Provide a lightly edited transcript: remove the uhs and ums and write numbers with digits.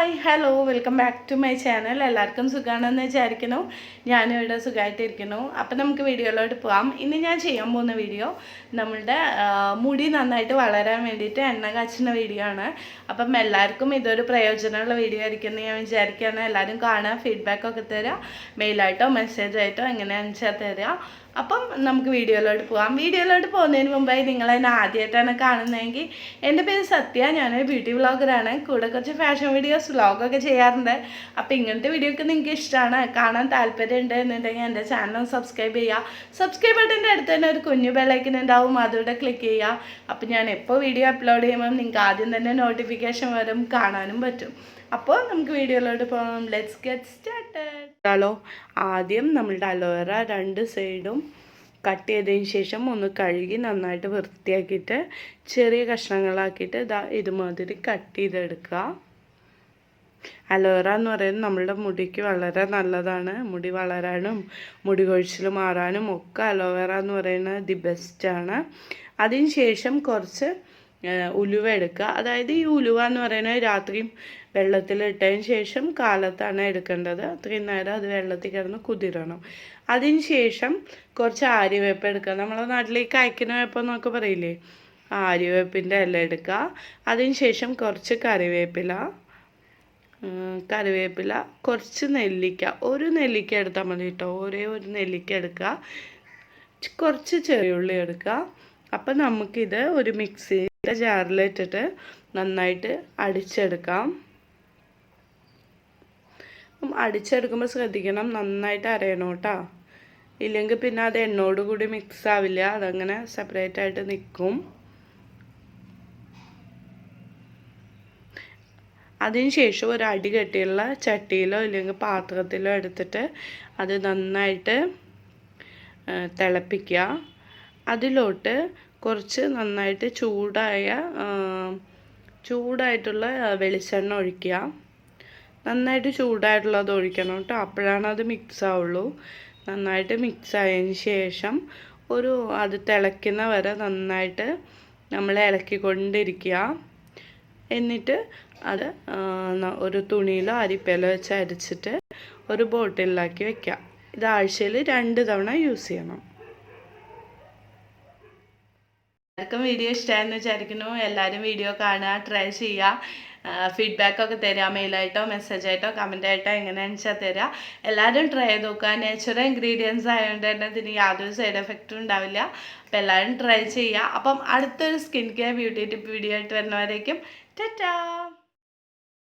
Hi hello welcome back to my channel. എല്ലാവർക്കും സുഖമാണെന്ന് വിചാരിക്കുന്നു. ഞാനും ഇവിടെ സുഖമായിട്ടിരിക്കുന്നു. അപ്പം നമുക്ക് വീഡിയോയിലോട്ട് പോകാം. ഇന്ന് ഞാൻ ചെയ്യാൻ പോകുന്ന വീഡിയോ നമ്മളുടെ മുടി നന്നായിട്ട് വളരാൻ വേണ്ടിയിട്ട് എണ്ണ കാച്ചുന്ന വീഡിയോ ആണ്. അപ്പം എല്ലാവർക്കും ഇതൊരു പ്രയോജനമുള്ള വീഡിയോ ആയിരിക്കും എന്ന് ഞാൻ വിചാരിക്കുകയാണ്. എല്ലാവരും കാണുക, ഫീഡ്ബാക്കൊക്കെ തരിക, മെയിലായിട്ടോ മെസ്സേജായിട്ടോ എങ്ങനെയാണെന്ന് വെച്ചാൽ തരിക. അപ്പം നമുക്ക് വീഡിയോയിലോട്ട് പോകാം. വീഡിയോയിലോട്ട് പോകുന്നതിന് മുമ്പായി നിങ്ങളെന്നെ ആദ്യമായിട്ടാണ് കാണുന്നതെങ്കിൽ എൻ്റെ പേര് സത്യ, ഞാനൊരു ബ്യൂട്ടി വ്ളോഗറാണ്. കൂടെ കുറച്ച് ഫാഷൻ വീഡിയോസ് വ്ളോഗൊക്കെ ചെയ്യാറുണ്ട്. അപ്പോൾ ഇങ്ങനത്തെ വീഡിയോ ഒക്കെ നിങ്ങൾക്ക് ഇഷ്ടമാണ്, കാണാൻ താല്പര്യമുണ്ട് എന്നുണ്ടെങ്കിൽ എൻ്റെ ചാനൽ സബ്സ്ക്രൈബ് ചെയ്യുക. സബ്സ്ക്രൈബ് ബട്ടൻ്റെ അടുത്ത് തന്നെ ഒരു കുഞ്ഞു ബെല്ലൈക്കൻ ഉണ്ടാവും, അതുകൂടെ ക്ലിക്ക് ചെയ്യുക. അപ്പോൾ ഞാൻ എപ്പോൾ വീഡിയോ അപ്ലോഡ് ചെയ്യുമ്പോൾ നിങ്ങൾക്ക് ആദ്യം തന്നെ നോട്ടിഫിക്കേഷൻ വരും, കാണാനും പറ്റും. അപ്പോൾ നമുക്ക് വീഡിയോയിലോട്ട് പോകാം. Let's get started. ആദ്യം നമ്മളുടെ അലോവേറ രണ്ട് സൈഡും കട്ട് ചെയ്തതിന് ശേഷം ഒന്ന് കഴുകി നന്നായിട്ട് വൃത്തിയാക്കിയിട്ട് ചെറിയ കഷ്ണങ്ങളാക്കിയിട്ട് ഇതുമാതിരി കട്ട് ചെയ്തെടുക്കുക. അലോവേറ എന്ന് പറയുന്നത് നമ്മളുടെ മുടിക്ക് വളരെ നല്ലതാണ്. മുടി വളരാനും മുടി കൊഴിച്ചിൽ മാറാനും ഒക്കെ അലോവേറ എന്ന് പറയുന്നത് ദി ബെസ്റ്റാണ്. അതിന് ശേഷം കുറച്ച് ഉലുവ എടുക്കുക. അതായത് ഈ ഉലുവ എന്ന് പറയുന്നത് രാത്രിയും വെള്ളത്തിലിട്ടതിന് ശേഷം കാലത്താണ് എടുക്കേണ്ടത്. അത്രയും നേരം അത് വെള്ളത്തിൽ കിടന്ന് കുതിരണം. അതിന് ശേഷം കുറച്ച് ആര്യവേപ്പ് എടുക്കുക. നമ്മളെ നാട്ടിലേക്ക് അയക്കുന്ന വേപ്പം എന്നൊക്കെ പറയില്ലേ, ആര്യവേപ്പിൻ്റെ ഇല എടുക്കുക. അതിന് ശേഷം കുറച്ച് കറിവേപ്പില, കുറച്ച് നെല്ലിക്ക, ഒരു നെല്ലിക്ക എടുത്താൽ മതി കേട്ടോ, ഒരേ ഒരു നെല്ലിക്ക എടുക്കുക. കുറച്ച് ചെറിയുള്ളി എടുക്കുക. അപ്പം നമുക്കിത് ഒരു മിക്സിയുടെ ജാറിലിട്ടിട്ട് നന്നായിട്ട് അടിച്ചെടുക്കാം. അടിച്ചെടുക്കുമ്പോൾ ശ്രദ്ധിക്കണം, നന്നായിട്ട് അരയണം കേട്ടോ, ഇല്ലെങ്കിൽ പിന്നെ അത് എണ്ണയോട് കൂടി മിക്സ് ആവില്ല, അതങ്ങനെ സെപ്പറേറ്റ് ആയിട്ട് നിൽക്കും. അതിനുശേഷം ഒരു അടി കെട്ടിയുള്ള ചട്ടിയിലോ ഇല്ലെങ്കിൽ പാത്രത്തിലോ എടുത്തിട്ട് അത് നന്നായിട്ട് തിളപ്പിക്കുക. അതിലോട്ട് കുറച്ച് നന്നായിട്ട് ചൂടായിട്ടുള്ള വെളിച്ചെണ്ണ ഒഴിക്കുക. നന്നായിട്ട് ചൂടായിട്ടുള്ളത് ഒഴിക്കണം കേട്ടോ, അപ്പോഴാണ് അത് മിക്സ് ആവുള്ളൂ. നന്നായിട്ട് മിക്സ് ആയതിന് ശേഷം അത് തിളയ്ക്കുന്ന വരെ നന്നായിട്ട് നമ്മൾ ഇളക്കിക്കൊണ്ടിരിക്കുക. എന്നിട്ട് അത് ഒരു തുണിയിലോ അരിപ്പയിലോ വെച്ച് അരിച്ചിട്ട് ഒരു ബോട്ടിലാക്കി വെക്കുക. ഇത് ആഴ്ചയിൽ 2 തവണ യൂസ് ചെയ്യണം. എല്ലാവർക്കും വീഡിയോ ഇഷ്ടമായെന്ന് വിചാരിക്കുന്നു. എല്ലാവരും വീഡിയോ കാണുക, ട്രൈ ചെയ്യുക, ഫീഡ്ബാക്കൊക്കെ തരിക, മെയിലായിട്ടോ മെസ്സേജായിട്ടോ കമൻറ്റായിട്ടോ എങ്ങനെയാണെന്ന് വെച്ചാൽ തരിക. എല്ലാവരും ട്രൈ ചെയ്ത് നോക്കുക. നാച്ചുറൽ ഇൻഗ്രീഡിയൻസ് ആയതുകൊണ്ട് തന്നെ ഇതിന് യാതൊരു സൈഡ് എഫക്റ്റും ഉണ്ടാവില്ല. അപ്പോൾ എല്ലാവരും ട്രൈ ചെയ്യുക. അപ്പം അടുത്തൊരു skin care beauty tip video ആയിട്ട് വരുന്നവരേക്കും ടാറ്റാ.